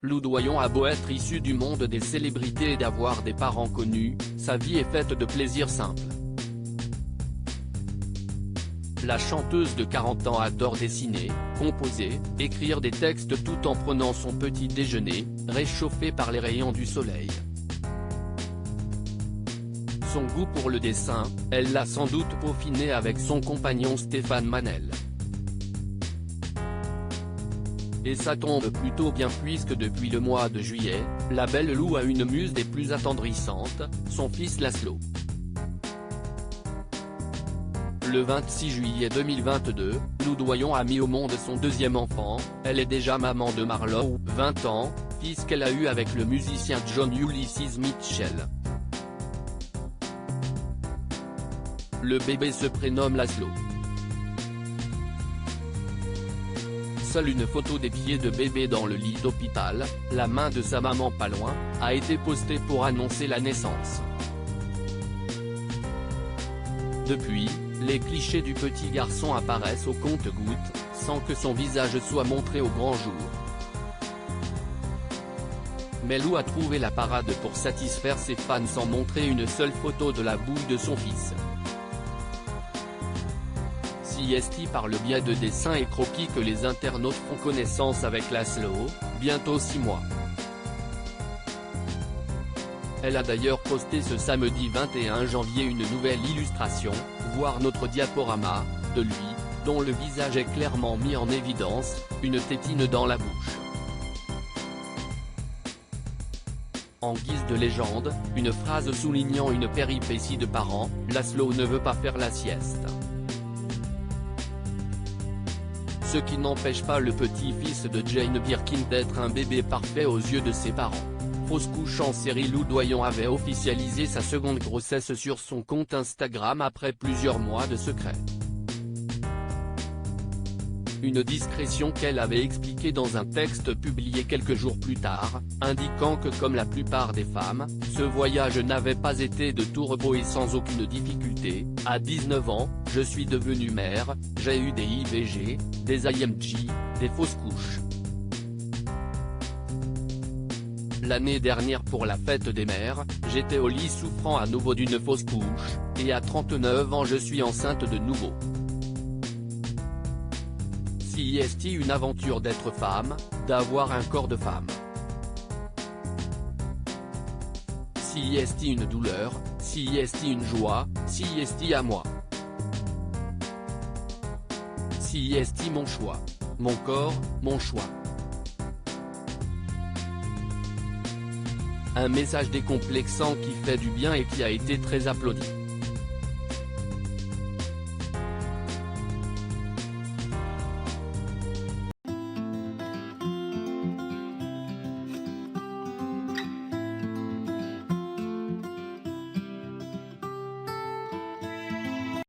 Lou Doyon a beau être issu du monde des célébrités et d'avoir des parents connus, sa vie est faite de plaisirs simples. La chanteuse de 40 ans adore dessiner, composer, écrire des textes tout en prenant son petit déjeuner, réchauffé par les rayons du soleil. Son goût pour le dessin, elle l'a sans doute peaufiné avec son compagnon Stéphane Manel. Et ça tombe plutôt bien puisque depuis le mois de juillet, la belle Lou a une muse des plus attendrissantes, son fils Laszlo. Le 26 juillet 2022, Lou Doyon a mis au monde son deuxième enfant, elle est déjà maman de Marlo, 20 ans, fils qu'elle a eu avec le musicien John Ulysses Mitchell. Le bébé se prénomme Laszlo. Seule une photo des pieds de bébé dans le lit d'hôpital, la main de sa maman pas loin, a été postée pour annoncer la naissance. Depuis, les clichés du petit garçon apparaissent au compte-gouttes, sans que son visage soit montré au grand jour. Mais Lou a trouvé la parade pour satisfaire ses fans sans montrer une seule photo de la bouille de son fils. CST par le biais de dessins et croquis que les internautes font connaissance avec Laszlo, bientôt 6 mois. Elle a d'ailleurs posté ce samedi 21 janvier une nouvelle illustration, voire notre diaporama, de lui, dont le visage est clairement mis en évidence, une tétine dans la bouche. En guise de légende, une phrase soulignant une péripétie de parents, Laszlo ne veut pas faire la sieste. Ce qui n'empêche pas le petit-fils de Jane Birkin d'être un bébé parfait aux yeux de ses parents. Fausse couche en série. Lou Doyon avait officialisé sa seconde grossesse sur son compte Instagram après plusieurs mois de secret. Une discrétion qu'elle avait expliquée dans un texte publié quelques jours plus tard, indiquant que comme la plupart des femmes, ce voyage n'avait pas été de tout repos et sans aucune difficulté. À 19 ans, je suis devenue mère, j'ai eu des IVG, des IMG, des fausses couches. L'année dernière pour la fête des mères, j'étais au lit souffrant à nouveau d'une fausse couche, et à 39 ans je suis enceinte de nouveau. CST une aventure d'être femme, d'avoir un corps de femme. CST une douleur, CST une joie, CST à moi. CST mon choix. Mon corps, mon choix. Un message décomplexant qui fait du bien et qui a été très applaudi.